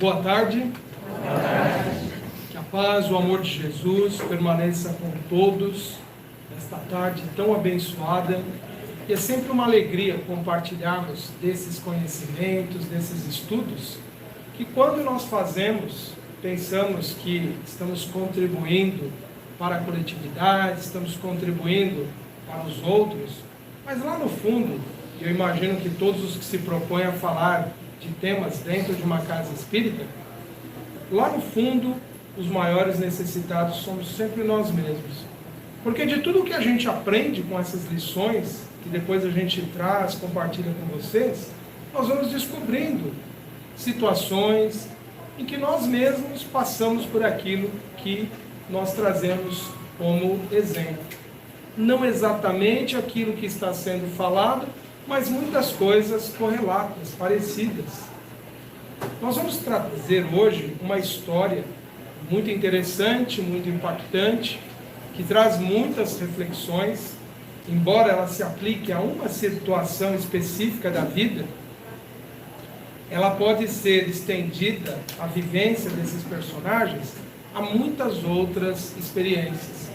Boa tarde. Boa tarde. Que a paz, o amor de Jesus permaneça com todos nesta tarde tão abençoada. E é sempre uma alegria compartilharmos desses conhecimentos, desses estudos, que quando nós fazemos, pensamos que estamos contribuindo para a coletividade, estamos contribuindo para os outros, mas lá no fundo, eu imagino que todos os que se propõem a falar de temas dentro de uma casa espírita, lá no fundo, os maiores necessitados somos sempre nós mesmos. Porque de tudo que a gente aprende com essas lições, que depois a gente traz, compartilha com vocês, nós vamos descobrindo situações em que nós mesmos passamos por aquilo que nós trazemos como exemplo. Não exatamente aquilo que está sendo falado, mas muitas coisas correlatas, parecidas. Nós vamos trazer hoje uma história muito interessante, muito impactante, que traz muitas reflexões, embora ela se aplique a uma situação específica da vida, ela pode ser estendida, a vivência desses personagens, a muitas outras experiências.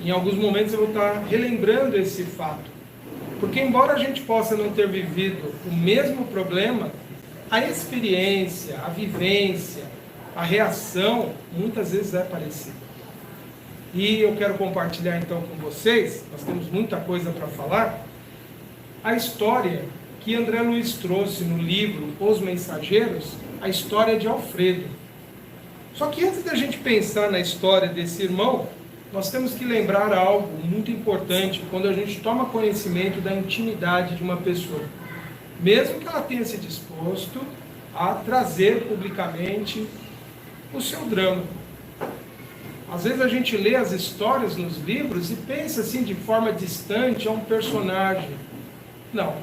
Em alguns momentos eu vou estar relembrando esse fato, porque embora a gente possa não ter vivido o mesmo problema, a experiência, a vivência, a reação, muitas vezes é parecida. E eu quero compartilhar então com vocês, nós temos muita coisa para falar, a história que André Luiz trouxe no livro Os Mensageiros, a história de Alfredo. Só que antes da gente pensar na história desse irmão, nós temos que lembrar algo muito importante quando a gente toma conhecimento da intimidade de uma pessoa. Mesmo que ela tenha se disposto a trazer publicamente o seu drama. Às vezes a gente lê as histórias nos livros e pensa assim de forma distante a um personagem. Não.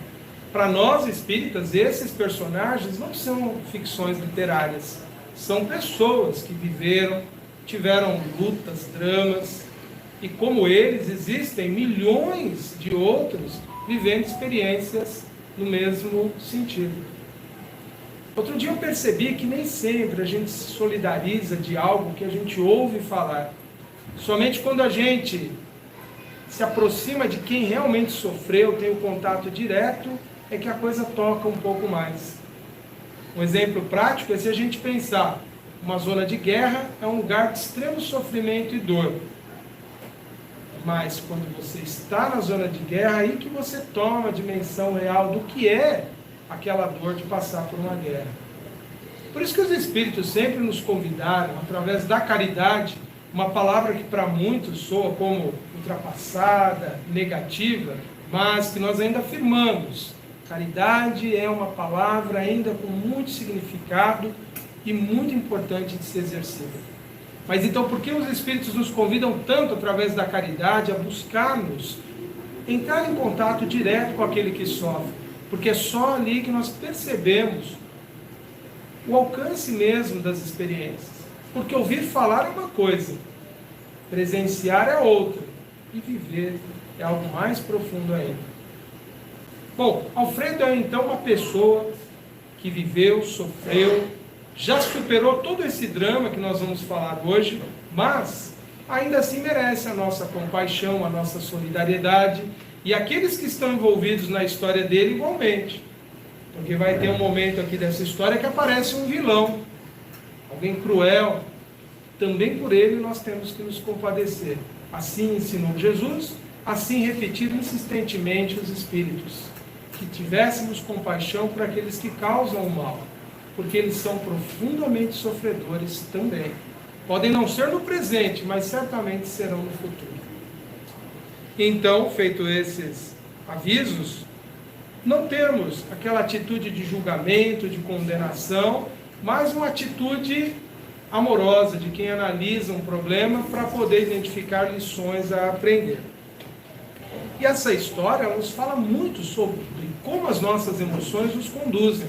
Para nós espíritas, esses personagens não são ficções literárias. São pessoas que viveram, tiveram lutas, dramas, e como eles, existem milhões de outros vivendo experiências no mesmo sentido. Outro dia eu percebi que nem sempre a gente se solidariza de algo que a gente ouve falar. Somente quando a gente se aproxima de quem realmente sofreu, tem o contato direto, é que a coisa toca um pouco mais. Um exemplo prático é se a gente pensar, uma zona de guerra é um lugar de extremo sofrimento e dor. Mas quando você está na zona de guerra, aí que você toma a dimensão real do que é aquela dor de passar por uma guerra. Por isso que os Espíritos sempre nos convidaram, através da caridade, uma palavra que para muitos soa como ultrapassada, negativa, mas que nós ainda afirmamos. Caridade é uma palavra ainda com muito significado e muito importante de ser exercida. Mas então, por que os Espíritos nos convidam tanto, através da caridade, a buscarmos entrar em contato direto com aquele que sofre? Porque é só ali que nós percebemos o alcance mesmo das experiências. Porque ouvir falar é uma coisa, presenciar é outra, e viver é algo mais profundo ainda. Bom, Alfredo é então uma pessoa que viveu, sofreu, já superou todo esse drama que nós vamos falar hoje, mas ainda assim merece a nossa compaixão, a nossa solidariedade, e aqueles que estão envolvidos na história dele igualmente. Porque vai ter um momento aqui dessa história que aparece um vilão, alguém cruel. Também por ele nós temos que nos compadecer. Assim ensinou Jesus, assim repetiram insistentemente os Espíritos. Que tivéssemos compaixão por aqueles que causam o mal, porque eles são profundamente sofredores também. Podem não ser no presente, mas certamente serão no futuro. Então, feito esses avisos, não temos aquela atitude de julgamento, de condenação, mas uma atitude amorosa de quem analisa um problema para poder identificar lições a aprender. E essa história nos fala muito sobre como as nossas emoções nos conduzem.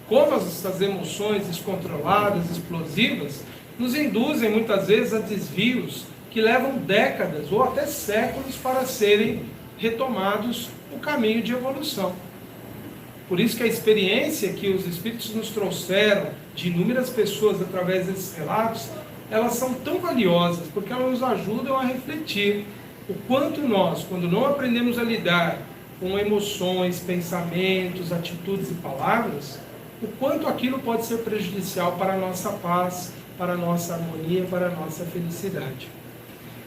Como essas emoções descontroladas, explosivas, nos induzem muitas vezes a desvios que levam décadas ou até séculos para serem retomados o caminho de evolução. Por isso que a experiência que os Espíritos nos trouxeram de inúmeras pessoas através desses relatos, elas são tão valiosas, porque elas nos ajudam a refletir o quanto nós, quando não aprendemos a lidar com emoções, pensamentos, atitudes e palavras, o quanto aquilo pode ser prejudicial para a nossa paz, para a nossa harmonia, para a nossa felicidade.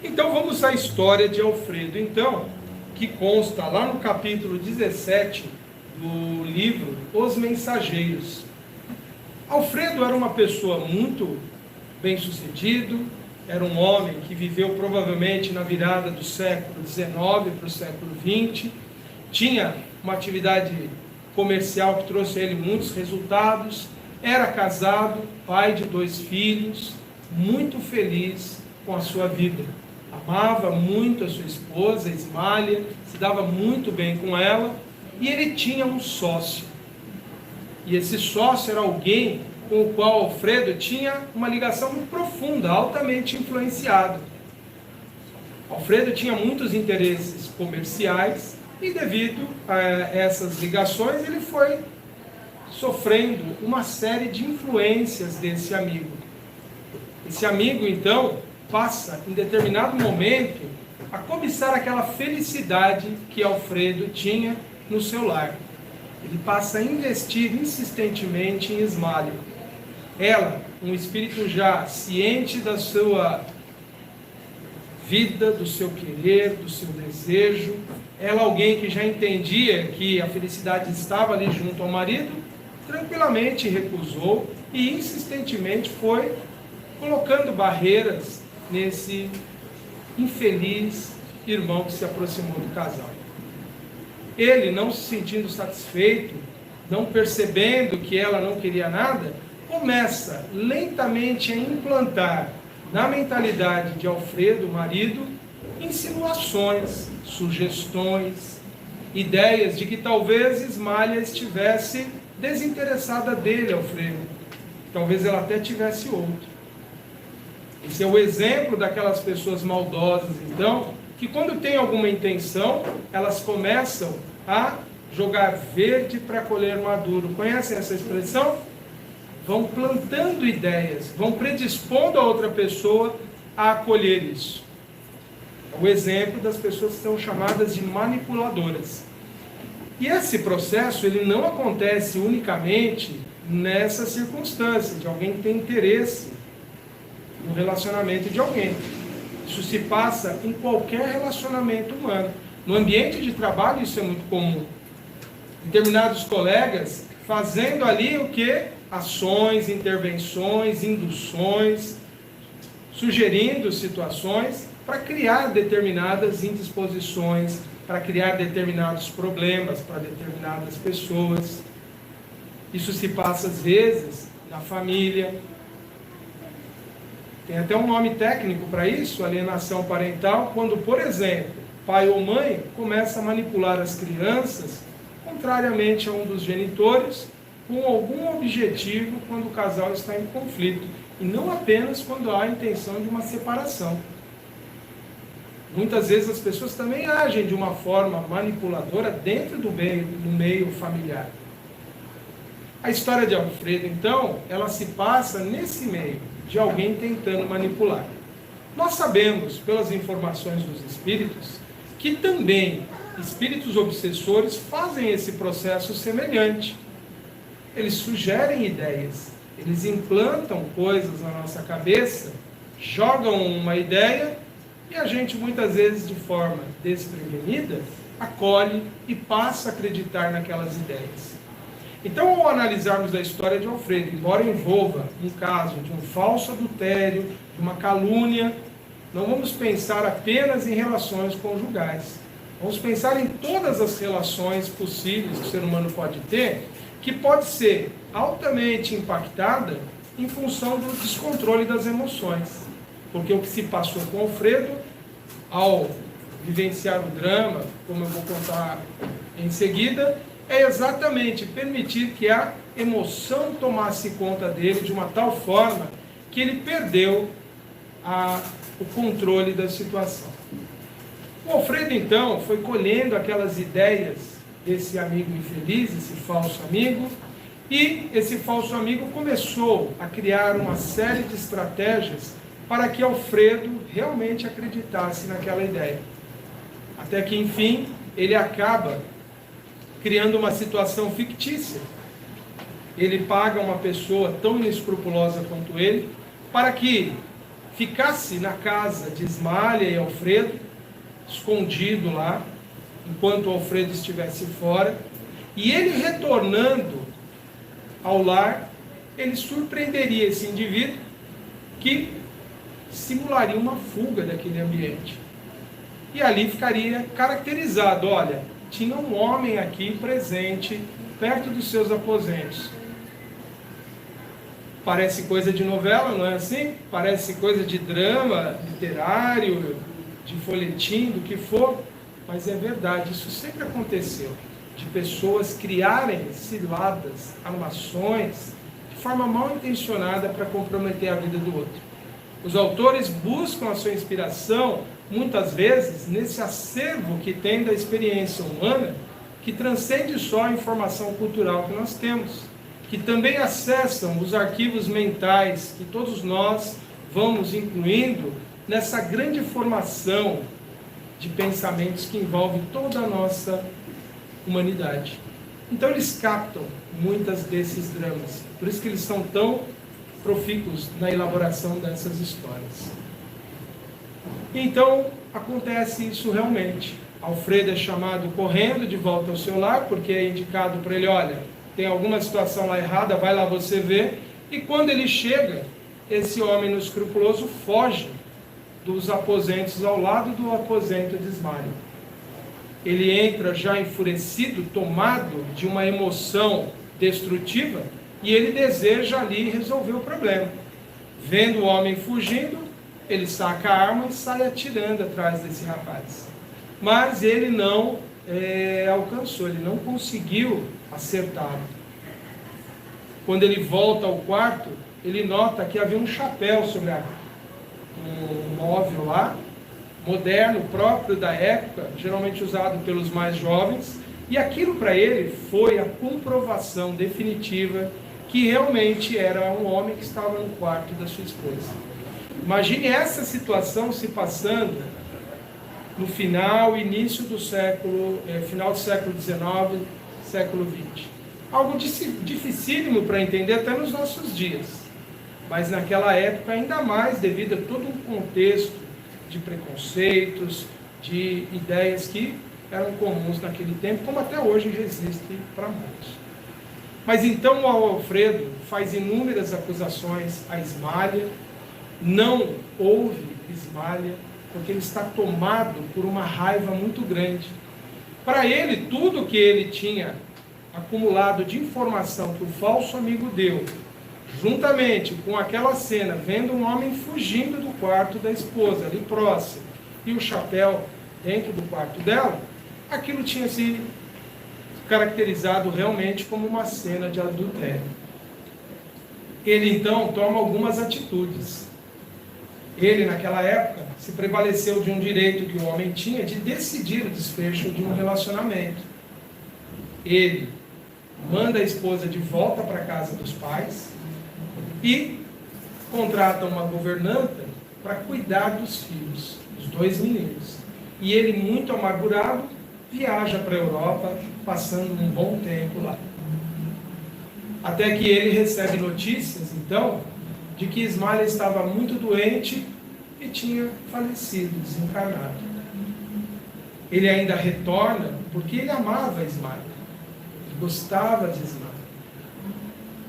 Então vamos à história de Alfredo, então, que consta lá no capítulo 17 do livro Os Mensageiros. Alfredo era uma pessoa muito bem-sucedido, era um homem que viveu provavelmente na virada do século XIX para o século XX, tinha uma atividade comercial que trouxe a ele muitos resultados, era casado, pai de 2 filhos, muito feliz com a sua vida. Amava muito a sua esposa, Ismália, se dava muito bem com ela, e ele tinha um sócio. E esse sócio era alguém com o qual Alfredo tinha uma ligação muito profunda, altamente influenciado. Alfredo tinha muitos interesses comerciais e devido a essas ligações ele foi sofrendo uma série de influências desse amigo. Esse amigo então passa em determinado momento a cobiçar aquela felicidade que Alfredo tinha no seu lar. Ele passa a investir insistentemente em Ismália. Ela, um espírito já ciente da sua vida, do seu querer, do seu desejo, ela alguém que já entendia que a felicidade estava ali junto ao marido, tranquilamente recusou e insistentemente foi colocando barreiras nesse infeliz irmão que se aproximou do casal. Ele, não se sentindo satisfeito, não percebendo que ela não queria nada, começa lentamente a implantar na mentalidade de Alfredo, o marido, insinuações, sugestões, ideias de que talvez Ismália estivesse desinteressada dele, Alfredo. Talvez ela até tivesse outro. Esse é o exemplo daquelas pessoas maldosas, então, que quando tem alguma intenção, elas começam a jogar verde para colher maduro. Conhecem essa expressão? Vão plantando ideias, vão predispondo a outra pessoa a acolher isso. É o exemplo das pessoas que são chamadas de manipuladoras. E esse processo, ele não acontece unicamente nessa circunstância, de alguém que tem interesse no relacionamento de alguém. Isso se passa em qualquer relacionamento humano. No ambiente de trabalho isso é muito comum. Determinados colegas fazendo ali o que? Ações, intervenções, induções, sugerindo situações para criar determinadas indisposições, para criar determinados problemas para determinadas pessoas. Isso se passa às vezes na família. Tem até um nome técnico para isso, alienação parental, quando, por exemplo, pai ou mãe começa a manipular as crianças contrariamente a um dos genitores, com algum objetivo quando o casal está em conflito, e não apenas quando há a intenção de uma separação. Muitas vezes as pessoas também agem de uma forma manipuladora dentro do meio familiar. A história de Alfredo, então, ela se passa nesse meio, de alguém tentando manipular. Nós sabemos, pelas informações dos espíritos, que também espíritos obsessores fazem esse processo semelhante. Eles sugerem ideias, eles implantam coisas na nossa cabeça, jogam uma ideia e a gente muitas vezes de forma desprevenida acolhe e passa a acreditar naquelas ideias. Então, ao analisarmos a história de Alfredo, embora envolva um caso de um falso adultério, de uma calúnia, não vamos pensar apenas em relações conjugais. Vamos pensar em todas as relações possíveis que o ser humano pode ter, que pode ser altamente impactada em função do descontrole das emoções. Porque o que se passou com Alfredo, ao vivenciar o drama, como eu vou contar em seguida, é exatamente permitir que a emoção tomasse conta dele de uma tal forma que ele perdeu o controle da situação. O Alfredo, então, foi colhendo aquelas ideias desse amigo infeliz, esse falso amigo, e esse falso amigo começou a criar uma série de estratégias para que Alfredo realmente acreditasse naquela ideia. Até que, enfim, ele acaba criando uma situação fictícia. Ele paga uma pessoa tão inescrupulosa quanto ele para que ficasse na casa de Ismália e Alfredo, escondido lá, enquanto Alfredo estivesse fora, e ele retornando ao lar, ele surpreenderia esse indivíduo que simularia uma fuga daquele ambiente. E ali ficaria caracterizado, olha, tinha um homem aqui presente, perto dos seus aposentos. Parece coisa de novela, não é assim? Parece coisa de drama literário, de folhetim, do que for, mas é verdade, isso sempre aconteceu, de pessoas criarem ciladas, armações, de forma mal intencionada para comprometer a vida do outro. Os autores buscam a sua inspiração, muitas vezes, nesse acervo que tem da experiência humana, que transcende só a informação cultural que nós temos, que também acessam os arquivos mentais que todos nós vamos incluindo nessa grande formação de pensamentos que envolve toda a nossa humanidade. Então eles captam muitas desses dramas, por isso que eles são tão profícuos na elaboração dessas histórias. Então acontece isso realmente. Alfredo é chamado correndo de volta ao seu lar, porque é indicado para ele, olha, tem alguma situação lá errada, vai lá você ver. E quando ele chega, esse homem inescrupuloso foge dos aposentos ao lado do aposento de Ismália. Ele entra já enfurecido, tomado de uma emoção destrutiva, e ele deseja ali resolver o problema. Vendo o homem fugindo, ele saca a arma e sai atirando atrás desse rapaz. Mas ele não alcançou, ele não conseguiu acertá-lo. Quando ele volta ao quarto, ele nota que havia um chapéu sobre um móvel lá, moderno, próprio da época, geralmente usado pelos mais jovens, e aquilo para ele foi a comprovação definitiva que realmente era um homem que estava no quarto da sua esposa. Imagine essa situação se passando no início do século, final do século XIX, século XX. Algo dificílimo para entender até nos nossos dias, mas naquela época ainda mais devido a todo um contexto de preconceitos, de ideias que eram comuns naquele tempo, como até hoje resistem para muitos. Mas então o Alfredo faz inúmeras acusações a Ismália, não ouve Ismália, porque ele está tomado por uma raiva muito grande. Para ele, tudo que ele tinha acumulado de informação que o falso amigo deu, juntamente com aquela cena, vendo um homem fugindo do quarto da esposa, ali próximo, e o chapéu dentro do quarto dela, aquilo tinha se caracterizado realmente como uma cena de adultério. Ele então toma algumas atitudes. Ele, naquela época, se prevaleceu de um direito que o homem tinha de decidir o desfecho de um relacionamento. Ele manda a esposa de volta para a casa dos pais e contrata uma governanta para cuidar dos filhos, dos dois meninos. E ele, muito amargurado, viaja para a Europa, passando um bom tempo lá. Até que ele recebe notícias, então, de que Ismália estava muito doente e tinha falecido, desencarnado. Ele ainda retorna porque ele amava Ismália, ele gostava de Ismália.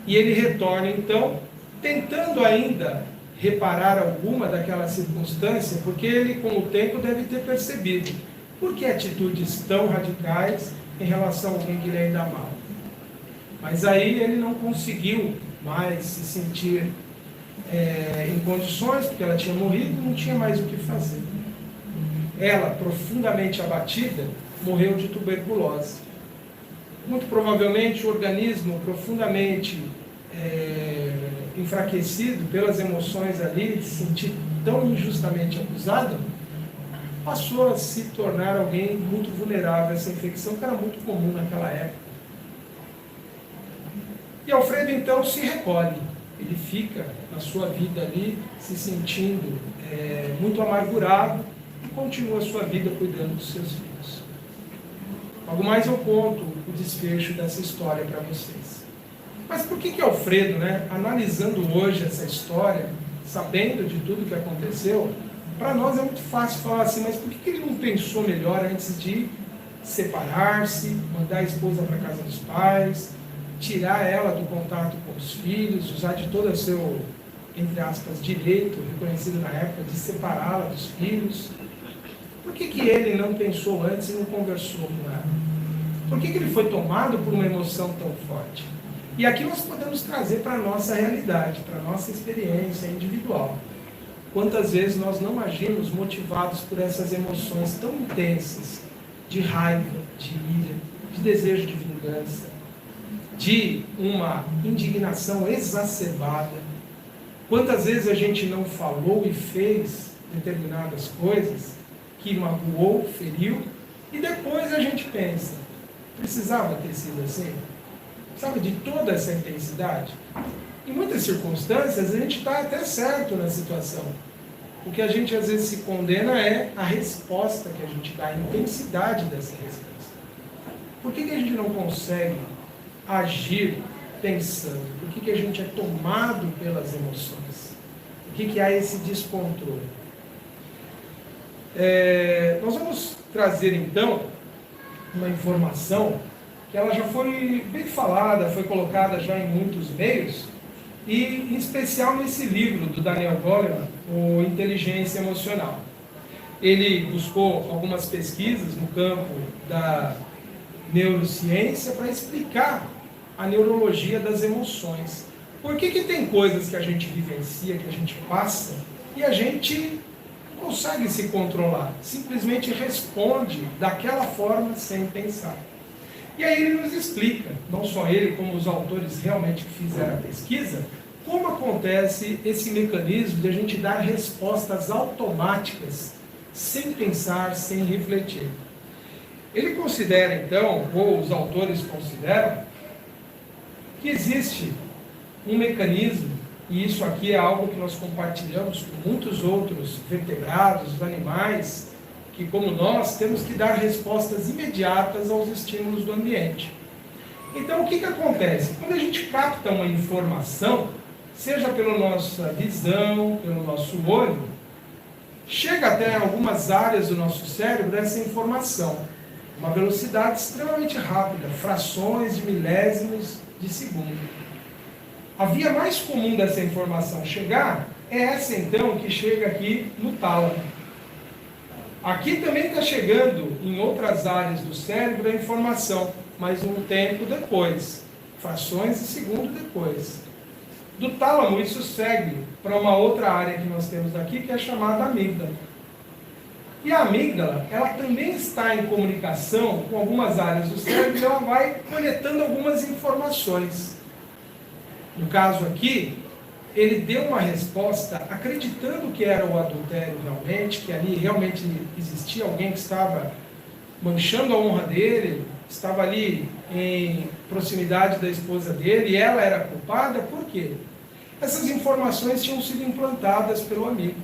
E ele retorna, então, tentando ainda reparar alguma daquela circunstância, porque ele, com o tempo, deve ter percebido por que atitudes tão radicais em relação a alguém que ele ainda amava. Mas aí ele não conseguiu mais se sentir em condições, porque ela tinha morrido e não tinha mais o que fazer. Ela, profundamente abatida, morreu de tuberculose. Muito provavelmente o organismo profundamente enfraquecido pelas emoções ali, de se sentir tão injustamente acusado, passou a se tornar alguém muito vulnerável a essa infecção, que era muito comum naquela época. E Alfredo então se recolhe, ele fica na sua vida ali se sentindo muito amargurado e continua a sua vida cuidando dos seus filhos. Logo mais eu conto o desfecho dessa história para vocês. Mas por que Alfredo, analisando hoje essa história, sabendo de tudo que aconteceu, para nós é muito fácil falar assim, mas por que ele não pensou melhor antes de separar-se, mandar a esposa para a casa dos pais, tirar ela do contato com os filhos, usar de todo o seu, entre aspas, direito, reconhecido na época, de separá-la dos filhos? Por que ele não pensou antes e não conversou com ela? Por que ele foi tomado por uma emoção tão forte? E aqui nós podemos trazer para a nossa realidade, para a nossa experiência individual. Quantas vezes nós não agimos motivados por essas emoções tão intensas, de raiva, de ira, de desejo de vingança, de uma indignação exacerbada. Quantas vezes a gente não falou e fez determinadas coisas que magoou, feriu, e depois a gente pensa, precisava ter sido assim? Sabe, de toda essa intensidade? Em muitas circunstâncias a gente está até certo na situação. O que a gente às vezes se condena é a resposta que a gente dá, a intensidade dessa resposta. Por que a gente não consegue agir pensando? Por que a gente é tomado pelas emoções? Por que há esse descontrole? Nós vamos trazer então uma informação que ela já foi bem falada, foi colocada já em muitos meios, e em especial nesse livro do Daniel Goleman, o Inteligência Emocional. Ele buscou algumas pesquisas no campo da neurociência para explicar a neurologia das emoções. Por que tem coisas que a gente vivencia, que a gente passa, e a gente não consegue se controlar, simplesmente responde daquela forma sem pensar. E aí ele nos explica, não só ele, como os autores realmente que fizeram a pesquisa, como acontece esse mecanismo de a gente dar respostas automáticas, sem pensar, sem refletir. Ele considera então, ou os autores consideram, que existe um mecanismo, e isso aqui é algo que nós compartilhamos com muitos outros vertebrados, animais, que como nós temos que dar respostas imediatas aos estímulos do ambiente. Então o que acontece? Quando a gente capta uma informação, seja pela nossa visão, pelo nosso olho, chega até algumas áreas do nosso cérebro essa informação, uma velocidade extremamente rápida, frações de milésimos de segundo. A via mais comum dessa informação chegar é essa então que chega aqui no tálamo. Aqui também está chegando em outras áreas do cérebro a informação, mas um tempo depois, frações de segundo depois. Do tálamo isso segue para uma outra área que nós temos aqui, que é chamada amígdala. E a amígdala, ela também está em comunicação com algumas áreas do cérebro e ela vai coletando algumas informações. No caso aqui, ele deu uma resposta acreditando que era o adultério realmente, que ali realmente existia alguém que estava manchando a honra dele, estava ali em proximidade da esposa dele e ela era culpada. Por quê? Essas informações tinham sido implantadas pelo amigo.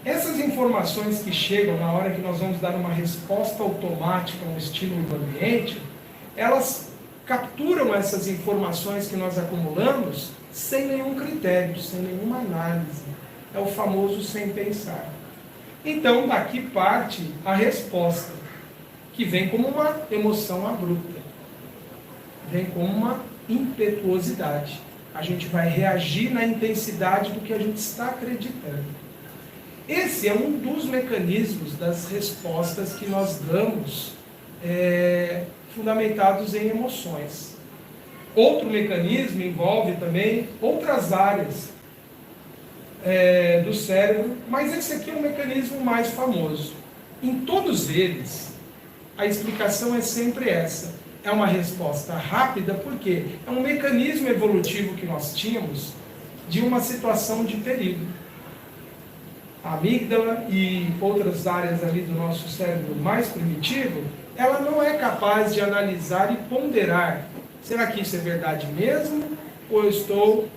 Essas informações que chegam na hora que nós vamos dar uma resposta automática a um estímulo do ambiente, elas capturam essas informações que nós acumulamos sem nenhum critério, sem nenhuma análise. É o famoso sem pensar. Então, daqui parte a resposta, que vem como uma emoção abrupta, vem como uma impetuosidade. A gente vai reagir na intensidade do que a gente está acreditando. Esse é um dos mecanismos das respostas que nós damos, fundamentados em emoções. Outro mecanismo envolve também outras áreas do cérebro, mas esse aqui é um mecanismo mais famoso. Em todos eles, a explicação é sempre essa. É uma resposta rápida, porque é um mecanismo evolutivo que nós tínhamos de uma situação de perigo. a amígdala e outras áreas ali do nosso cérebro mais primitivo, ela não é capaz de analisar e ponderar. Será que isso é verdade mesmo? Ou eu estou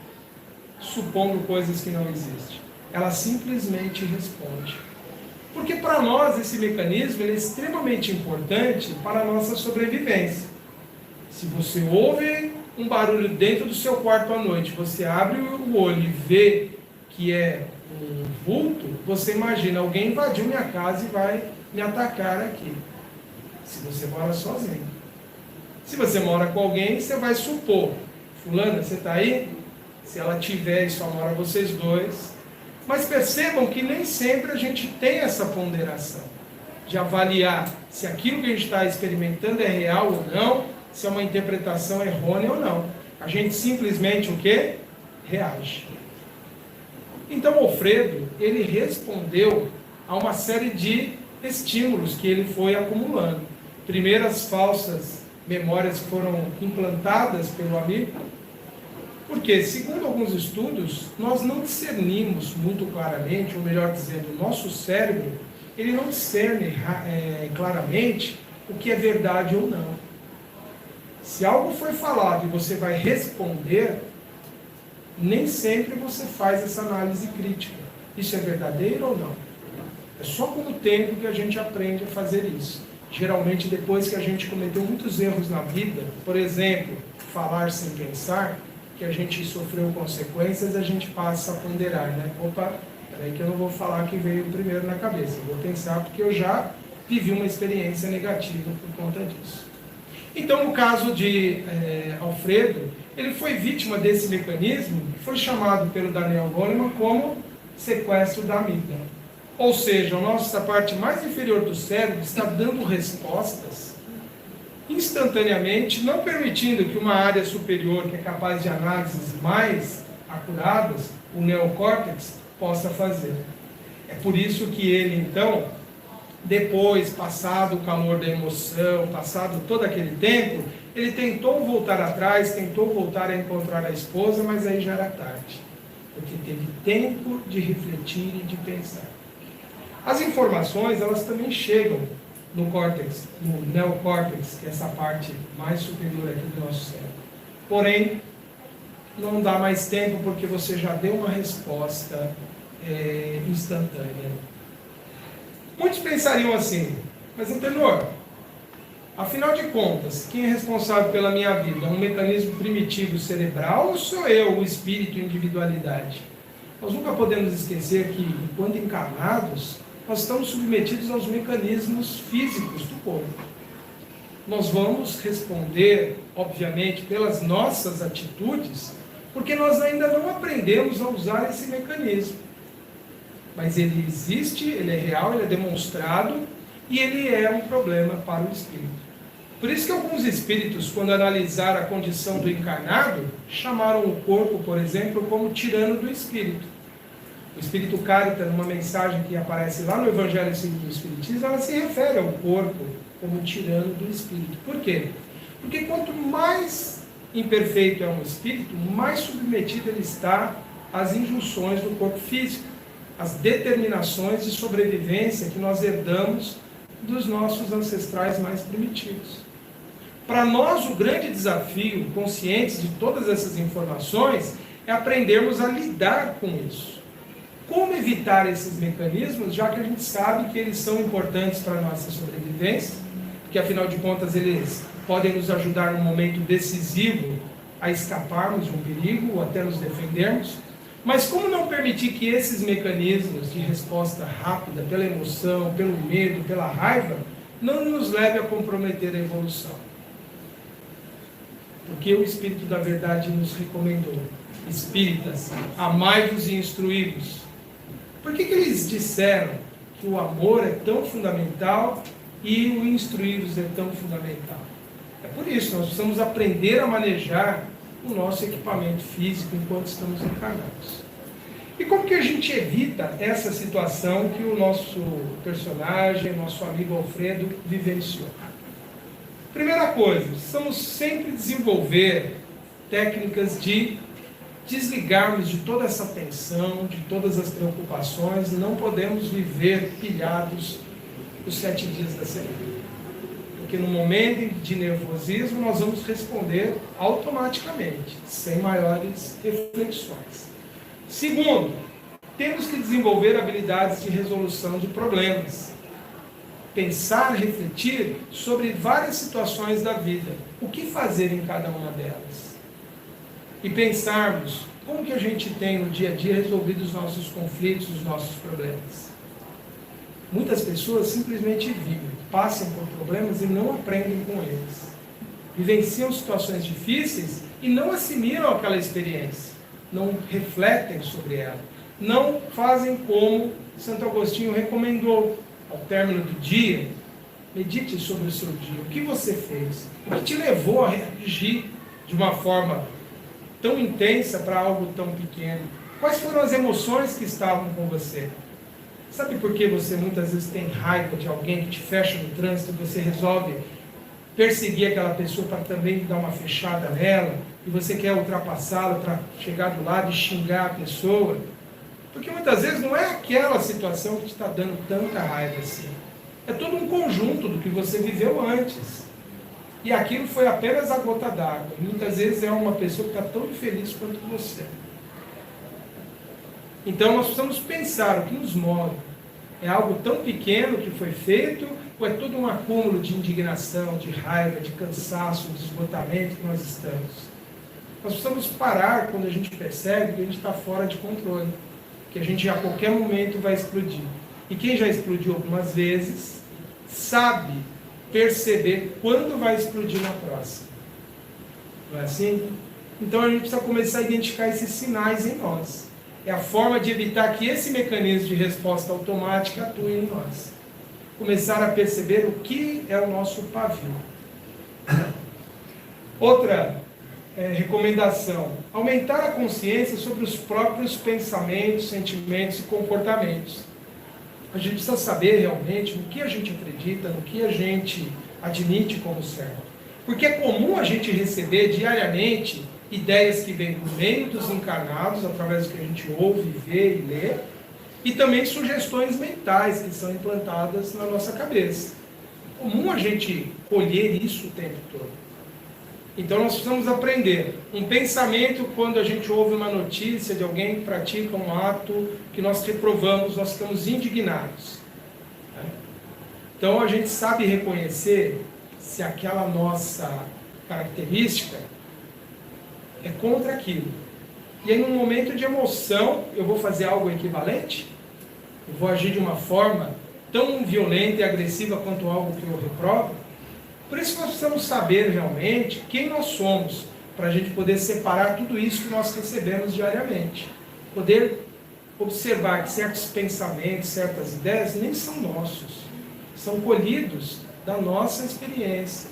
supondo coisas que não existem? Ela simplesmente responde. Porque para nós esse mecanismo ele é extremamente importante para a nossa sobrevivência. Se você ouve um barulho dentro do seu quarto à noite, você abre o olho e vê que é um vulto, você imagina, alguém invadiu minha casa e vai me atacar aqui. Se você mora sozinho. Se você mora com alguém, você vai supor, fulana, você está aí? Se ela tiver e só mora vocês dois. Mas percebam que nem sempre a gente tem essa ponderação de avaliar se aquilo que a gente está experimentando é real ou não, se é uma interpretação errônea ou não. A gente simplesmente o quê? Reage. Então Alfredo, ele respondeu a uma série de estímulos que ele foi acumulando. Primeiro as falsas memórias que foram implantadas pelo amigo, porque, segundo alguns estudos, nós não discernimos muito claramente, ou melhor dizendo, o nosso cérebro, ele não discerne claramente o que é verdade ou não. Se algo foi falado e você vai responder, nem sempre você faz essa análise crítica. Isso é verdadeiro ou não? É só com o tempo que a gente aprende a fazer isso. Geralmente depois que a gente cometeu muitos erros na vida, por exemplo, falar sem pensar, que a gente sofreu consequências, a gente passa a ponderar, né? Opa, peraí que eu não vou falar que veio primeiro na cabeça, eu vou pensar porque eu já vivi uma experiência negativa por conta disso. Então, no caso de Alfredo, ele foi vítima desse mecanismo que foi chamado pelo Daniel Goleman como sequestro da amígdala. Ou seja, a nossa parte mais inferior do cérebro está dando respostas instantaneamente, não permitindo que uma área superior, que é capaz de análises mais acuradas, o neocórtex, possa fazer. É por isso que ele, então, depois, passado o calor da emoção, passado todo aquele tempo, ele tentou voltar atrás, tentou voltar a encontrar a esposa, mas aí já era tarde, porque teve tempo de refletir e de pensar. As informações, elas também chegam no córtex, no neocórtex, que é essa parte mais superior aqui do nosso cérebro. Porém, não dá mais tempo porque você já deu uma resposta instantânea. Muitos pensariam assim, mas Antenor, afinal de contas, quem é responsável pela minha vida? É um mecanismo primitivo cerebral ou sou eu, o espírito, individualidade? Nós nunca podemos esquecer que, enquanto encarnados, nós estamos submetidos aos mecanismos físicos do corpo. Nós vamos responder, obviamente, pelas nossas atitudes, porque nós ainda não aprendemos a usar esse mecanismo. Mas ele existe, ele é real, ele é demonstrado, e ele é um problema para o espírito. Por isso que alguns espíritos, quando analisaram a condição do encarnado, chamaram o corpo, por exemplo, como tirano do espírito. O Espírito Carita, numa mensagem que aparece lá no Evangelho segundo o Espiritismo, ela se refere ao corpo como tirano do espírito. Por quê? Porque quanto mais imperfeito é um espírito, mais submetido ele está às injunções do corpo físico, às determinações de sobrevivência que nós herdamos dos nossos ancestrais mais primitivos. Para nós, o grande desafio, conscientes de todas essas informações, é aprendermos a lidar com isso. Como evitar esses mecanismos, já que a gente sabe que eles são importantes para a nossa sobrevivência, porque afinal de contas eles podem nos ajudar num momento decisivo a escaparmos de um perigo ou até nos defendermos, mas como não permitir que esses mecanismos de resposta rápida, pela emoção, pelo medo, pela raiva, não nos leve a comprometer a evolução? Porque o Espírito da Verdade nos recomendou: espíritas, amai-vos e instruí-vos. Por que eles disseram que o amor é tão fundamental e o instruí-vos é tão fundamental? É por isso, nós precisamos aprender a manejar o nosso equipamento físico enquanto estamos encarnados. E como que a gente evita essa situação que o nosso personagem, nosso amigo Alfredo, vivenciou? Primeira coisa, precisamos sempre desenvolver técnicas de desligarmos de toda essa tensão, de todas as preocupações, não podemos viver pilhados os 7 dias da semana. Porque no momento de nervosismo nós vamos responder automaticamente, sem maiores reflexões. Segundo, temos que desenvolver habilidades de resolução de problemas. Pensar, refletir sobre várias situações da vida. O que fazer em cada uma delas? E pensarmos como que a gente tem no dia a dia resolvido os nossos conflitos, os nossos problemas. Muitas pessoas simplesmente vivem, passam por problemas e não aprendem com eles. Vivenciam situações difíceis e não assimilam aquela experiência. Não refletem sobre ela. Não fazem como Santo Agostinho recomendou. Ao término do dia, medite sobre o seu dia. O que você fez? O que te levou a reagir de uma forma tão intensa para algo tão pequeno? Quais foram as emoções que estavam com você? Sabe por que você muitas vezes tem raiva de alguém que te fecha no trânsito e você resolve perseguir aquela pessoa para também dar uma fechada nela e você quer ultrapassá-la para chegar do lado e xingar a pessoa? Porque muitas vezes não é aquela situação que te está dando tanta raiva assim. É todo um conjunto do que você viveu antes. E aquilo foi apenas a gota d'água. Muitas vezes é uma pessoa que está tão infeliz quanto você. Então nós precisamos pensar o que nos move. É algo tão pequeno que foi feito ou é todo um acúmulo de indignação, de raiva, de cansaço, de esgotamento que nós estamos? Nós precisamos parar quando a gente percebe que a gente está fora de controle. Que a gente a qualquer momento vai explodir. E quem já explodiu algumas vezes, sabe perceber quando vai explodir na próxima. Não é assim? Então a gente precisa começar a identificar esses sinais em nós. É a forma de evitar que esse mecanismo de resposta automática atue em nós. Começar a perceber o que é o nosso pavio. Outra recomendação: aumentar a consciência sobre os próprios pensamentos, sentimentos e comportamentos. A gente precisa saber realmente no que a gente acredita, no que a gente admite como certo. Porque é comum a gente receber diariamente ideias que vêm do meio dos encarnados, através do que a gente ouve, vê e lê, e também sugestões mentais que são implantadas na nossa cabeça. É comum a gente colher isso o tempo todo. Então nós precisamos aprender. Um pensamento, quando a gente ouve uma notícia de alguém que pratica um ato que nós reprovamos, nós ficamos indignados. Então a gente sabe reconhecer se aquela nossa característica é contra aquilo. E aí num momento de emoção, eu vou fazer algo equivalente? Eu vou agir de uma forma tão violenta e agressiva quanto algo que eu reprovo? Por isso nós precisamos saber realmente quem nós somos, para a gente poder separar tudo isso que nós recebemos diariamente. Poder observar que certos pensamentos, certas ideias nem são nossos, são colhidos da nossa experiência,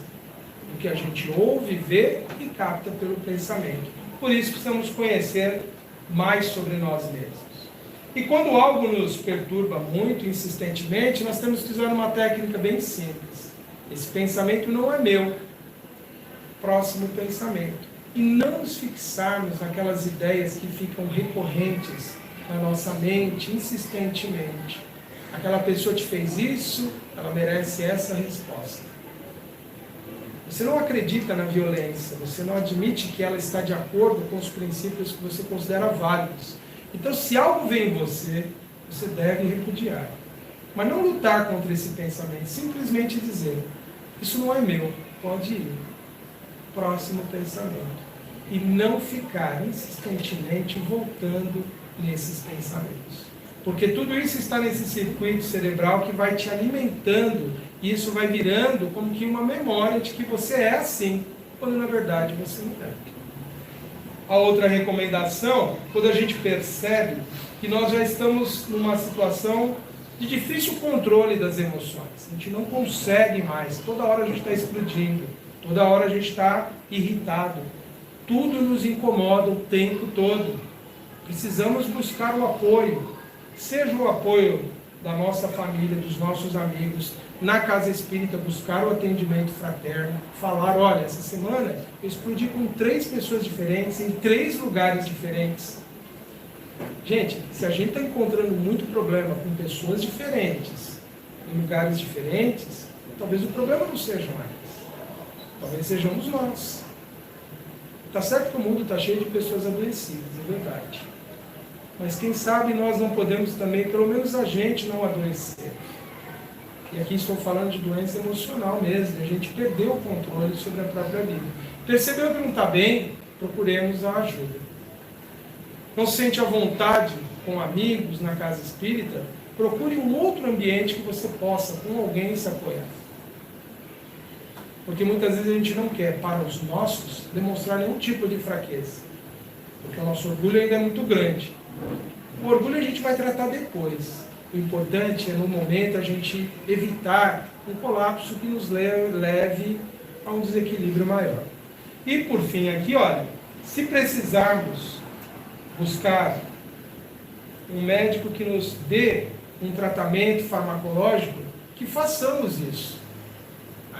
do que a gente ouve, vê e capta pelo pensamento. Por isso precisamos conhecer mais sobre nós mesmos. E quando algo nos perturba muito, insistentemente, nós temos que usar uma técnica bem simples. Esse pensamento não é meu. Próximo pensamento. E não nos fixarmos naquelas ideias que ficam recorrentes na nossa mente, insistentemente. Aquela pessoa te fez isso, ela merece essa resposta. Você não acredita na violência, você não admite que ela está de acordo com os princípios que você considera válidos. Então, se algo vem em você, você deve repudiar. Mas não lutar contra esse pensamento, simplesmente dizer: isso não é meu, pode ir. Próximo pensamento. E não ficar insistentemente voltando nesses pensamentos. Porque tudo isso está nesse circuito cerebral que vai te alimentando, e isso vai virando como que uma memória de que você é assim, quando na verdade você não é. A outra recomendação, quando a gente percebe que nós já estamos numa situação de difícil controle das emoções, a gente não consegue mais, toda hora a gente está explodindo, toda hora a gente está irritado, tudo nos incomoda o tempo todo. Precisamos buscar o apoio, seja o apoio da nossa família, dos nossos amigos, na casa espírita, buscar o atendimento fraterno, falar, olha, essa semana eu explodi com 3 pessoas diferentes, em 3 lugares diferentes. Gente, se a gente está encontrando muito problema com pessoas diferentes, em lugares diferentes, talvez o problema não seja mais. Talvez sejamos nós. Está certo que o mundo está cheio de pessoas adoecidas, é verdade. Mas quem sabe nós não podemos também, pelo menos a gente, não adoecer. E aqui estou falando de doença emocional mesmo, a gente perdeu o controle sobre a própria vida. Percebeu que não está bem? Procuremos a ajuda. Não se sente à vontade com amigos na casa espírita? Procure um outro ambiente que você possa, com alguém, se apoiar. Porque muitas vezes a gente não quer, para os nossos, demonstrar nenhum tipo de fraqueza. Porque o nosso orgulho ainda é muito grande. O orgulho a gente vai tratar depois. O importante é, no momento, a gente evitar um colapso que nos leve a um desequilíbrio maior. E, por fim, aqui, olha, se precisarmos buscar um médico que nos dê um tratamento farmacológico, que façamos isso.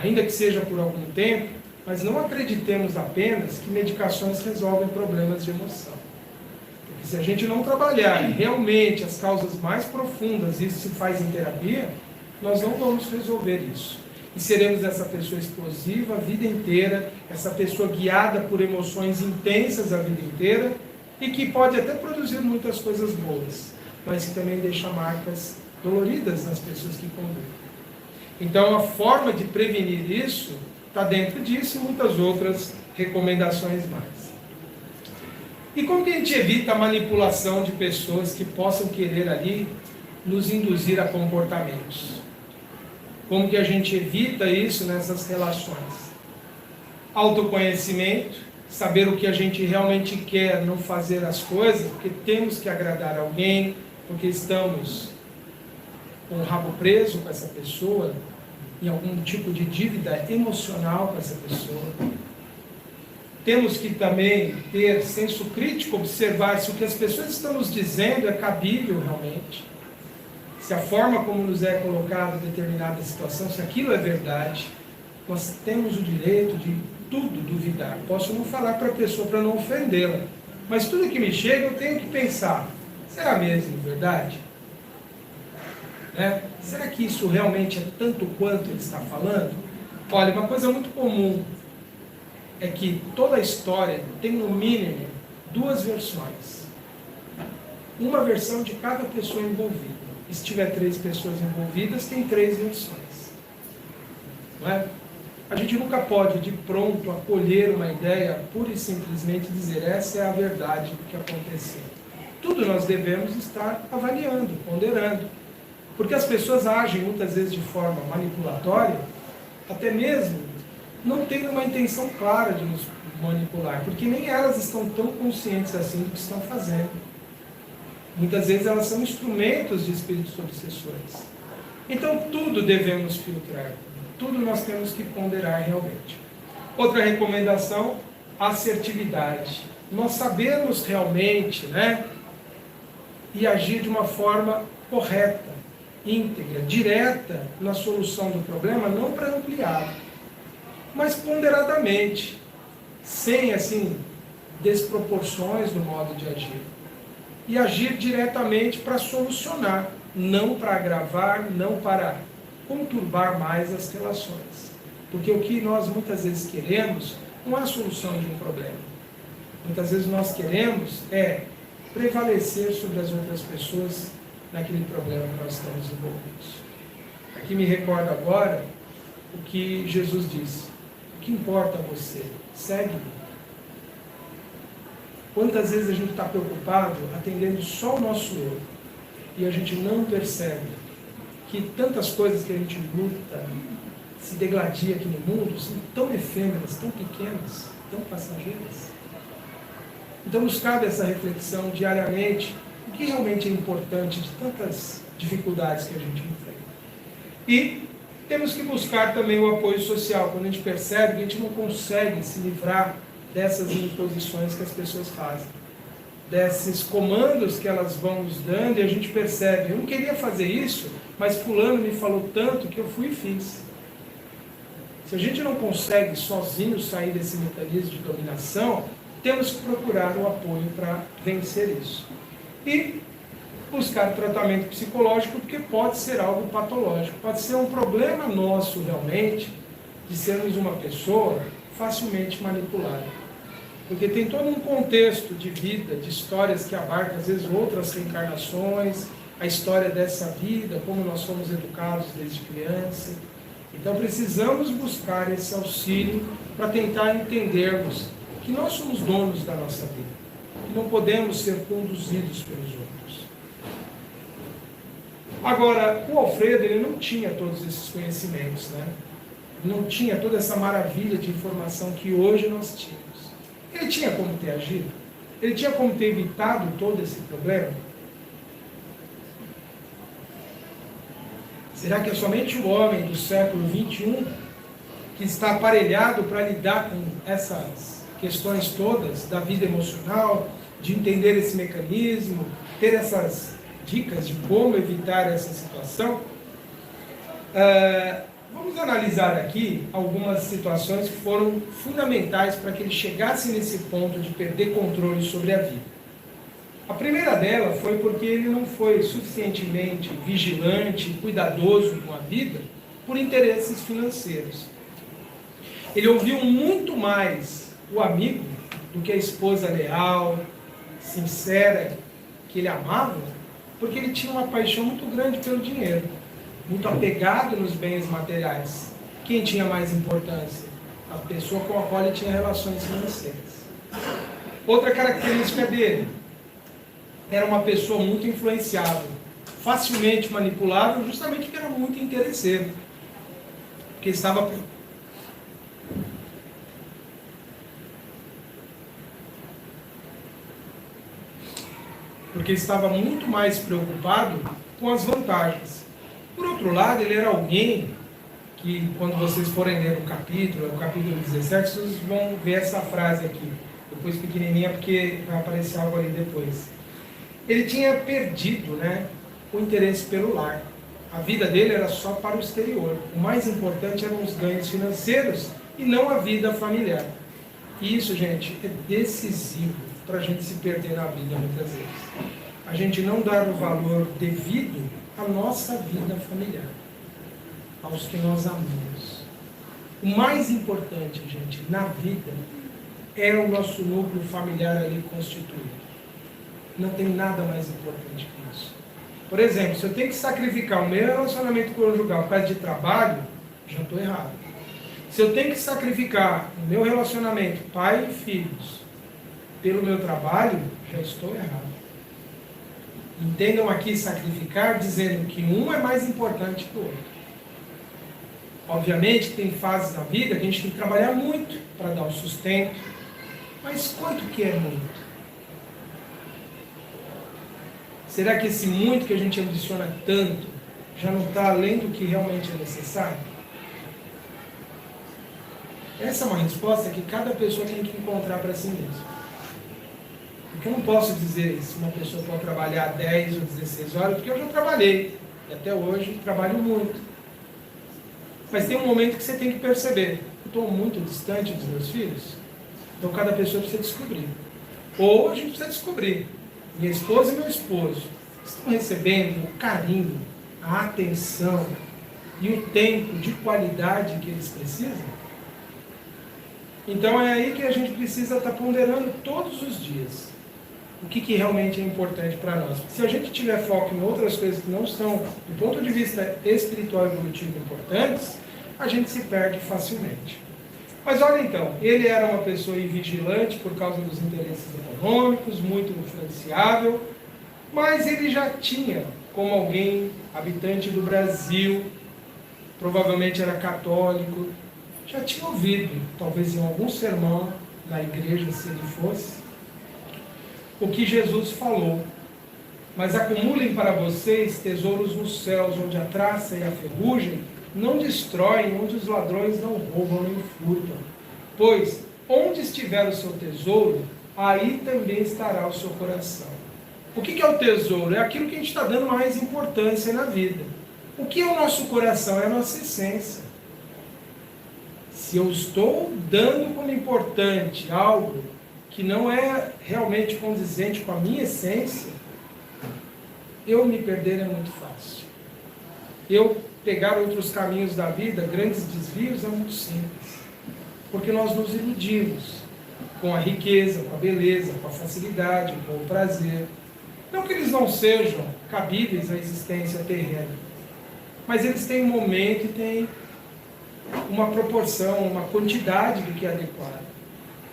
Ainda que seja por algum tempo, mas não acreditemos apenas que medicações resolvem problemas de emoção. Porque se a gente não trabalhar realmente as causas mais profundas, isso se faz em terapia, nós não vamos resolver isso. E seremos essa pessoa explosiva a vida inteira, essa pessoa guiada por emoções intensas a vida inteira, e que pode até produzir muitas coisas boas, mas que também deixa marcas doloridas nas pessoas que conduzem. Então, a forma de prevenir isso está dentro disso e muitas outras recomendações mais. E como que a gente evita a manipulação de pessoas que possam querer ali nos induzir a comportamentos? Como que a gente evita isso nessas relações? Autoconhecimento, saber o que a gente realmente quer, não fazer as coisas, porque temos que agradar alguém, porque estamos com o rabo preso com essa pessoa, em algum tipo de dívida emocional com essa pessoa. Temos que também ter senso crítico, observar se o que as pessoas estão nos dizendo é cabível realmente, se a forma como nos é colocada determinada situação, se aquilo é verdade. Nós temos o direito de tudo duvidar. Posso não falar para a pessoa para não ofendê-la, mas tudo que me chega eu tenho que pensar, será mesmo verdade? Né? Será que isso realmente é tanto quanto ele está falando? Olha, uma coisa muito comum é que toda a história tem no mínimo 2 versões. Uma versão de cada pessoa envolvida. E se tiver 3 pessoas envolvidas, tem 3 versões. Não é? A gente nunca pode, de pronto, acolher uma ideia, pura e simplesmente dizer, essa é a verdade do que aconteceu. Tudo nós devemos estar avaliando, ponderando. Porque as pessoas agem muitas vezes de forma manipulatória, até mesmo não tendo uma intenção clara de nos manipular, porque nem elas estão tão conscientes assim do que estão fazendo. Muitas vezes elas são instrumentos de espíritos obsessores. Então tudo devemos filtrar, tudo nós temos que ponderar realmente. Outra recomendação, assertividade. Nós sabemos realmente, né, e agir de uma forma correta, íntegra, direta na solução do problema, não para ampliar, mas ponderadamente, sem assim desproporções no modo de agir. E agir diretamente para solucionar, não para agravar, não para conturbar mais as relações. Porque o que nós muitas vezes queremos não é a solução de um problema. Muitas vezes nós queremos prevalecer sobre as outras pessoas naquele problema que nós estamos envolvidos. Aqui me recordo agora o que Jesus disse. O que importa a você? Segue-me. Quantas vezes a gente está preocupado atendendo só o nosso eu e a gente não percebe que tantas coisas que a gente luta, se degladia aqui no mundo, são tão efêmeras, tão pequenas, tão passageiras. Então nos cabe essa reflexão diariamente, o que realmente é importante de tantas dificuldades que a gente enfrenta. E temos que buscar também o apoio social, quando a gente percebe que a gente não consegue se livrar dessas imposições que as pessoas fazem. desses comandos que elas vão nos dando, e a gente percebe, eu não queria fazer isso, mas fulano me falou tanto que eu fui e fiz. Se a gente não consegue sozinho sair desse mecanismo de dominação, temos que procurar o apoio para vencer isso. E buscar tratamento psicológico, porque pode ser algo patológico, pode ser um problema nosso realmente, de sermos uma pessoa facilmente manipulada. Porque tem todo um contexto de vida, de histórias que abarcam, às vezes, outras reencarnações, a história dessa vida, como nós fomos educados desde criança. Então precisamos buscar esse auxílio para tentar entendermos que nós somos donos da nossa vida, que não podemos ser conduzidos pelos outros. Agora, o Alfredo, ele não tinha todos esses conhecimentos, né? Não tinha toda essa maravilha de informação que hoje nós tínhamos. Ele tinha como ter agido? Ele tinha como ter evitado todo esse problema? Será que é somente o homem do século XXI que está aparelhado para lidar com essas questões todas da vida emocional, de entender esse mecanismo, ter essas dicas de como evitar essa situação? Vamos analisar aqui algumas situações que foram fundamentais para que ele chegasse nesse ponto de perder controle sobre a vida. A primeira dela foi porque ele não foi suficientemente vigilante, cuidadoso com a vida, por interesses financeiros. Ele ouviu muito mais o amigo do que a esposa leal, sincera, que ele amava, porque ele tinha uma paixão muito grande pelo dinheiro, muito apegado nos bens materiais. Quem tinha mais importância? A pessoa com a qual ele tinha relações financeiras. Outra característica dele, era uma pessoa muito influenciável, facilmente manipulável, justamente porque era muito interesseiro. Porque estava... Porque estava muito mais preocupado com as vantagens. Por outro lado, ele era alguém que, quando vocês forem ler o capítulo 17, vocês vão ver essa frase aqui, depois pequenininha, porque vai aparecer algo ali depois. Ele tinha perdido, né, o interesse pelo lar. A vida dele era só para o exterior. O mais importante eram os ganhos financeiros e não a vida familiar. E isso, gente, é decisivo para a gente se perder na vida muitas vezes. A gente não dar o valor devido à nossa vida familiar, aos que nós amamos. O mais importante, gente, na vida é o nosso núcleo familiar ali constituído. Não tem nada mais importante que isso. Por exemplo, se eu tenho que sacrificar o meu relacionamento conjugal por causa de trabalho, já estou errado. Se eu tenho que sacrificar o meu relacionamento pai e filhos pelo meu trabalho, já estou errado. Entendam aqui sacrificar dizendo que um é mais importante que o outro. Obviamente tem fases da vida que a gente tem que trabalhar muito para dar o sustento, mas quanto que é muito? Será que esse muito que a gente ambiciona tanto já não está além do que realmente é necessário? Essa é uma resposta que cada pessoa tem que encontrar para si mesma. Porque eu não posso dizer se uma pessoa pode trabalhar 10 ou 16 horas, porque eu já trabalhei, e até hoje trabalho muito. Mas tem um momento que você tem que perceber, eu estou muito distante dos meus filhos, então cada pessoa precisa descobrir. Ou a gente precisa descobrir, minha esposa e meu esposo estão recebendo o carinho, a atenção e o tempo de qualidade que eles precisam? Então é aí que a gente precisa estar ponderando todos os dias o que realmente é importante para nós. Se a gente tiver foco em outras coisas que não são, do ponto de vista espiritual e evolutivo, importantes, a gente se perde facilmente. Mas olha então, ele era uma pessoa invigilante por causa dos interesses econômicos, muito influenciável, mas ele já tinha, como alguém habitante do Brasil, provavelmente era católico, já tinha ouvido, talvez em algum sermão na igreja, se ele fosse, o que Jesus falou. Mas acumulem para vocês tesouros nos céus, onde a traça e a ferrugem não destroem, onde os ladrões não roubam nem furtam. Pois, onde estiver o seu tesouro, aí também estará o seu coração. O que é o tesouro? É aquilo que a gente está dando mais importância na vida. O que é o nosso coração? É a nossa essência. Se eu estou dando como importante algo que não é realmente condizente com a minha essência, eu me perder é muito fácil. Eu pegar outros caminhos da vida, grandes desvios, é muito simples. Porque nós nos iludimos com a riqueza, com a beleza, com a facilidade, com o prazer. Não que eles não sejam cabíveis à existência terrena, mas eles têm um momento e têm uma proporção, uma quantidade do que é adequado.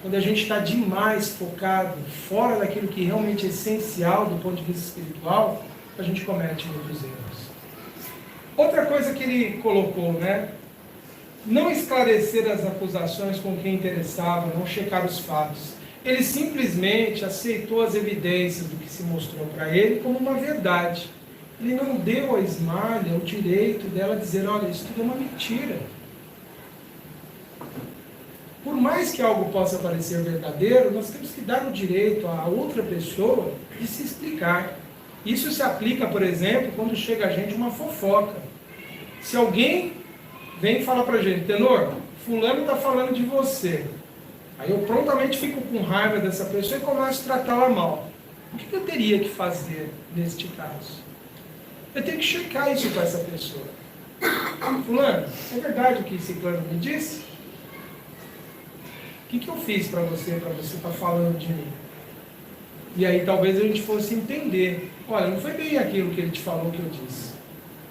Quando a gente está demais focado fora daquilo que realmente é essencial do ponto de vista espiritual, a gente comete muitos erros. Outra coisa que ele colocou, né? Não esclarecer as acusações com quem interessava, não checar os fatos. Ele simplesmente aceitou as evidências do que se mostrou para ele como uma verdade. Ele não deu a Ismália o direito dela dizer, olha, isso tudo é uma mentira. Por mais que algo possa parecer verdadeiro, nós temos que dar o direito a outra pessoa de se explicar. Isso se aplica, por exemplo, quando chega a gente uma fofoca. Se alguém vem falar pra gente, Tenor, fulano está falando de você. Aí eu prontamente fico com raiva dessa pessoa e começo a tratá-la mal. O que eu teria que fazer neste caso? Eu tenho que checar isso com essa pessoa. Fulano, é verdade o que esse plano me disse? O que eu fiz para você estar falando de mim? E aí talvez a gente fosse entender. Olha, não foi bem aquilo que ele te falou que eu disse.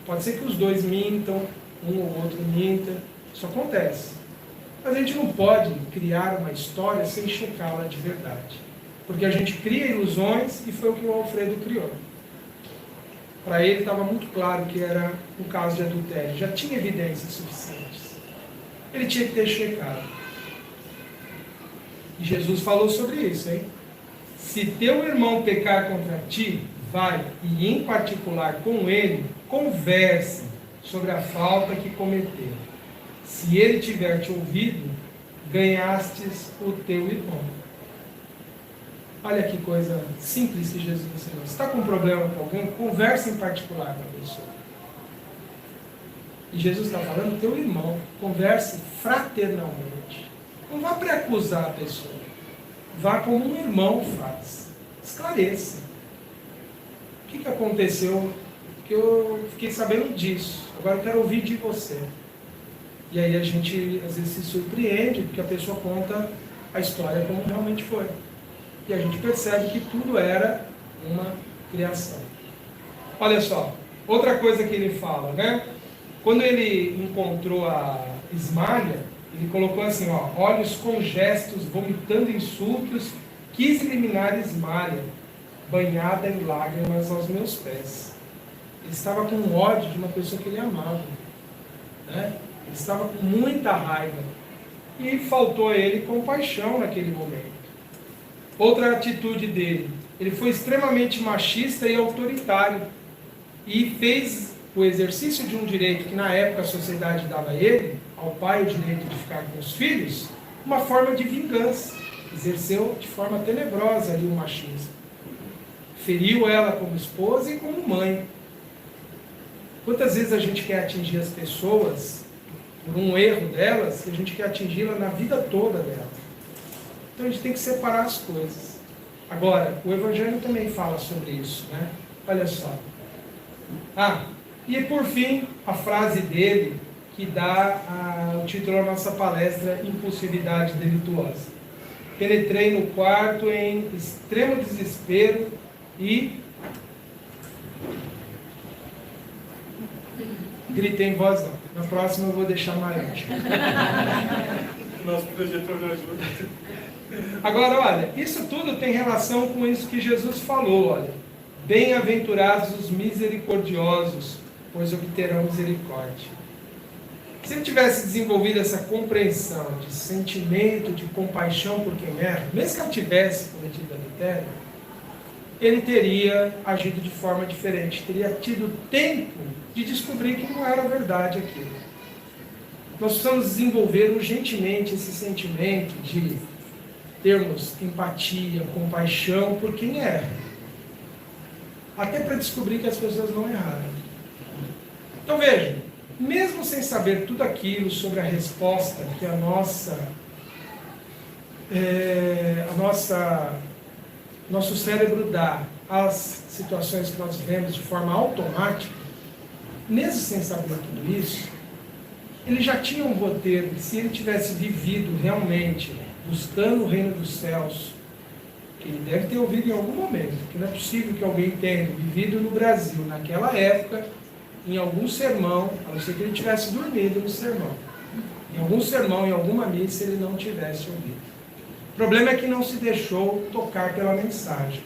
Pode ser que os dois mintam, um ou outro minta. Isso acontece. Mas a gente não pode criar uma história sem checá-la de verdade. Porque a gente cria ilusões e foi o que o Alfredo criou. Para ele estava muito claro que era um caso de adultério. Já tinha evidências suficientes. Ele tinha que ter checado. E Jesus falou sobre isso, hein? Se teu irmão pecar contra ti, vai e em particular com ele, converse sobre a falta que cometeu. Se ele tiver te ouvido, ganhastes o teu irmão. Olha que coisa simples que Jesus ensinou. Se está com um problema com alguém, converse em particular com a pessoa. E Jesus está falando teu irmão. Converse fraternalmente. Não vá pré-acusar a pessoa. Vá como um irmão faz. Esclareça. O que aconteceu? Que eu fiquei sabendo disso. Agora eu quero ouvir de você. E aí a gente às vezes se surpreende, porque a pessoa conta a história como realmente foi. E a gente percebe que tudo era uma criação. Olha só, outra coisa que ele fala, né? Quando ele encontrou a Ismália, ele colocou assim, ó, olhos com gestos, vomitando insultos, quis eliminar Ismália, banhada em lágrimas aos meus pés. Ele estava com ódio de uma pessoa que ele amava, né? Ele estava com muita raiva. E faltou a ele compaixão naquele momento. Outra atitude dele, ele foi extremamente machista e autoritário. E fez o exercício de um direito que na época a sociedade dava a ele, ao pai o direito de ficar com os filhos, uma forma de vingança. Exerceu de forma tenebrosa ali o machismo. Feriu ela como esposa e como mãe. Quantas vezes a gente quer atingir as pessoas por um erro delas, e a gente quer atingi-la na vida toda dela. Então a gente tem que separar as coisas. Agora, o Evangelho também fala sobre isso, né? Olha só. E por fim, a frase dele, que dá o título à nossa palestra, Impulsividade Delituosa. Penetrei no quarto em extremo desespero e gritei em voz alta. Na próxima eu vou deixar maior. Nosso projetor me ajuda. Agora, olha, isso tudo tem relação com isso que Jesus falou, olha. Bem-aventurados os misericordiosos, pois obterão misericórdia. Se ele tivesse desenvolvido essa compreensão de sentimento, de compaixão por quem erra, mesmo que ela tivesse cometido adultério, ele teria agido de forma diferente, teria tido tempo de descobrir que não era verdade aquilo. Nós precisamos desenvolver urgentemente esse sentimento de termos empatia, compaixão por quem erra. Até para descobrir que as pessoas não erraram. Então veja, mesmo sem saber tudo aquilo sobre a resposta que nosso cérebro dá às situações que nós vemos de forma automática, mesmo sem saber tudo isso, ele já tinha um roteiro que, se ele tivesse vivido realmente buscando o reino dos céus, que ele deve ter ouvido em algum momento, porque não é possível que alguém tenha vivido no Brasil naquela época, em algum sermão, a não ser que ele tivesse dormido no sermão, em algum sermão, em alguma missa, ele não tivesse ouvido. O problema é que não se deixou tocar pela mensagem.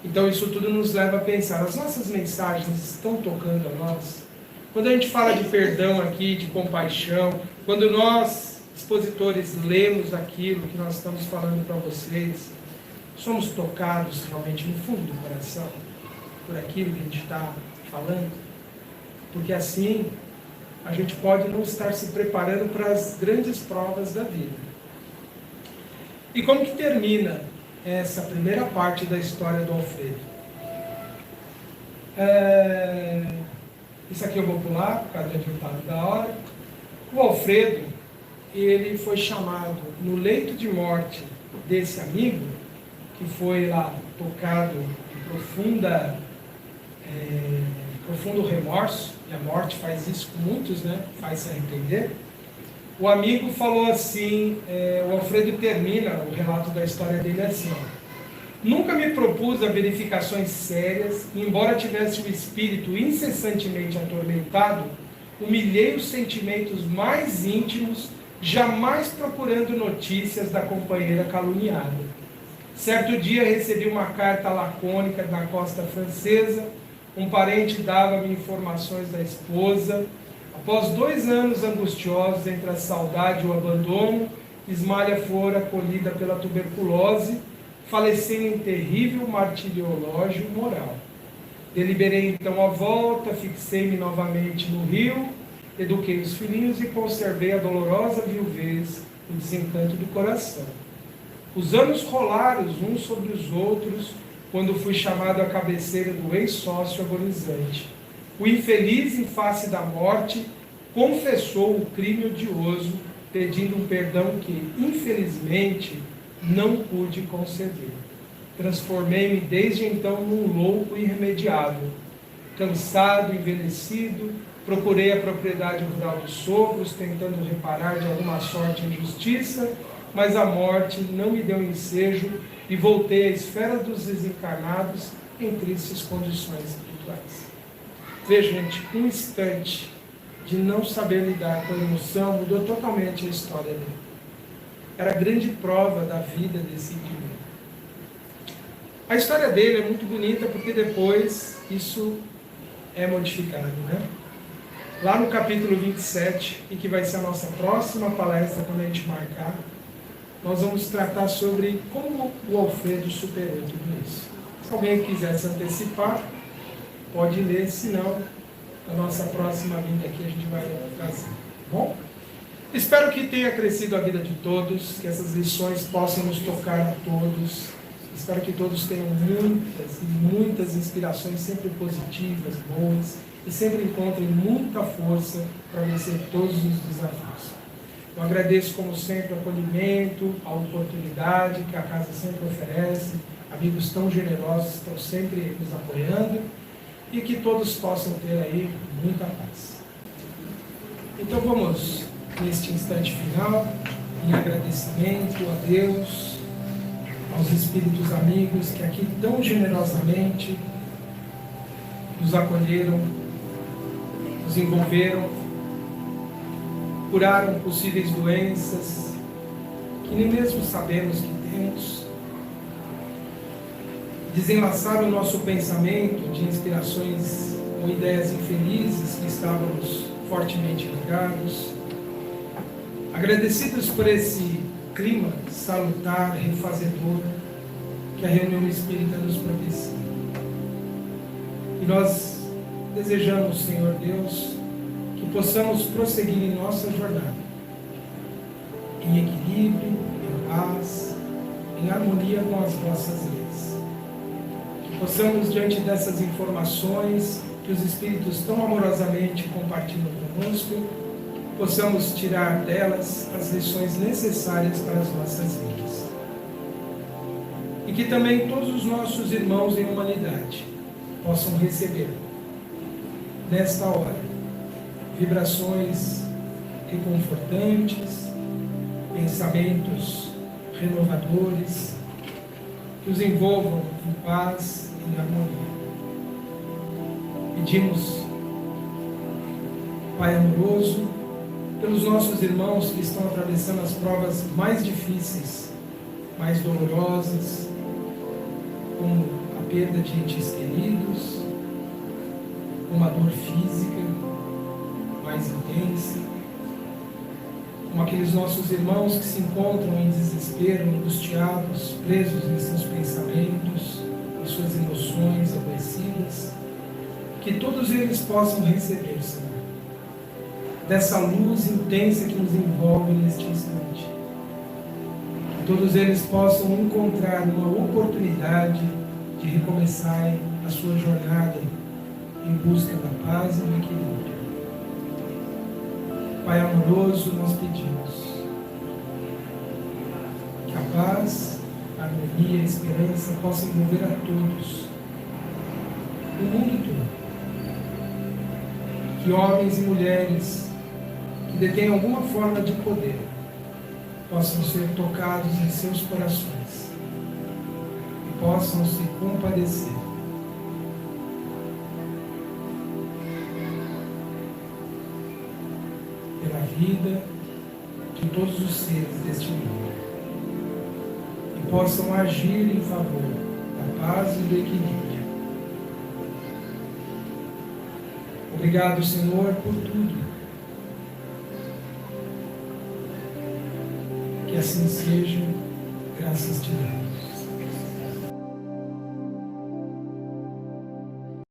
Então isso tudo nos leva a pensar, as nossas mensagens estão tocando a nós? Quando a gente fala de perdão aqui, de compaixão, quando nós, expositores, lemos aquilo que nós estamos falando para vocês, somos tocados realmente no fundo do coração por aquilo que a gente está falando? Porque assim a gente pode não estar se preparando para as grandes provas da vida. E como que termina essa primeira parte da história do Alfredo? Isso aqui eu vou pular, por causa do adiantado da hora. O Alfredo, ele foi chamado no leito de morte desse amigo, que foi lá tocado de profundo remorso, e a morte faz isso com muitos, né? Faz se arrepender. O amigo falou assim, o Alfredo termina o relato da história dele assim: nunca me propus a verificações sérias, e embora tivesse o espírito incessantemente atormentado, humilhei os sentimentos mais íntimos, jamais procurando notícias da companheira caluniada. Certo dia recebi uma carta lacônica da costa francesa. Um parente dava-me informações da esposa. Após 2 anos angustiosos entre a saudade e o abandono, Ismália fora acolhida pela tuberculose, falecendo em terrível martiriológio moral. Deliberei então a volta, fixei-me novamente no Rio, eduquei os filhinhos e conservei a dolorosa viuvez, o desencanto do coração. Os anos rolaram uns sobre os outros, quando fui chamado à cabeceira do ex-sócio agonizante. O infeliz, em face da morte, confessou o crime odioso, pedindo um perdão que, infelizmente, não pude conceder. Transformei-me desde então num louco irremediável. Cansado, envelhecido, procurei a propriedade rural dos sogros, tentando reparar de alguma sorte a injustiça, mas a morte não me deu ensejo e voltei à esfera dos desencarnados em tristes condições espirituais. Veja, gente, um instante de não saber lidar com a emoção mudou totalmente a história dele. Era a grande prova da vida desse indivíduo. A história dele é muito bonita porque depois isso é modificado, né? Lá no capítulo 27, e que vai ser a nossa próxima palestra quando a gente marcar, nós vamos tratar sobre como o Alfredo superou tudo isso. Se alguém quiser se antecipar, pode ler, senão, na nossa próxima vinda aqui a gente vai trazer. Bom? Espero que tenha crescido a vida de todos, que essas lições possam nos tocar a todos. Espero que todos tenham muitas e muitas inspirações sempre positivas, boas, e sempre encontrem muita força para vencer todos os desafios. Eu agradeço, como sempre, o acolhimento, a oportunidade que a casa sempre oferece, amigos tão generosos que estão sempre nos apoiando, e que todos possam ter aí muita paz. Então vamos, neste instante final, em agradecimento a Deus, aos espíritos amigos que aqui tão generosamente nos acolheram, nos envolveram, curaram possíveis doenças que nem mesmo sabemos que temos, desenlaçaram o nosso pensamento de inspirações ou ideias infelizes que estávamos fortemente ligados. Agradecidos por esse clima salutar, refazedor, que a reunião espírita nos propicia. E nós desejamos, Senhor Deus, que possamos prosseguir em nossa jornada, em equilíbrio, em paz, em harmonia com as vossas leis. Que possamos, diante dessas informações que os Espíritos tão amorosamente compartilham conosco, possamos tirar delas as lições necessárias para as nossas vidas. E que também todos os nossos irmãos em humanidade possam receber, nesta hora, vibrações reconfortantes, pensamentos renovadores, que os envolvam em paz e em harmonia. Pedimos, Pai amoroso, pelos nossos irmãos que estão atravessando as provas mais difíceis, mais dolorosas, como a perda de entes queridos, uma dor física mais intensa, como aqueles nossos irmãos que se encontram em desespero, angustiados, presos em seus pensamentos, em suas emoções adoecidas, que todos eles possam receber, Senhor, dessa luz intensa que nos envolve neste instante. Que todos eles possam encontrar uma oportunidade de recomeçarem a sua jornada em busca da paz e do equilíbrio. Pai amoroso, nós pedimos que a paz, a harmonia e a esperança possam envolver a todos, o mundo todo. Que homens e mulheres que detêm alguma forma de poder possam ser tocados em seus corações e possam se compadecer. Pela vida de todos os seres deste mundo e possam agir em favor da paz e do equilíbrio. Obrigado, Senhor, por tudo. Que assim seja, graças te damos.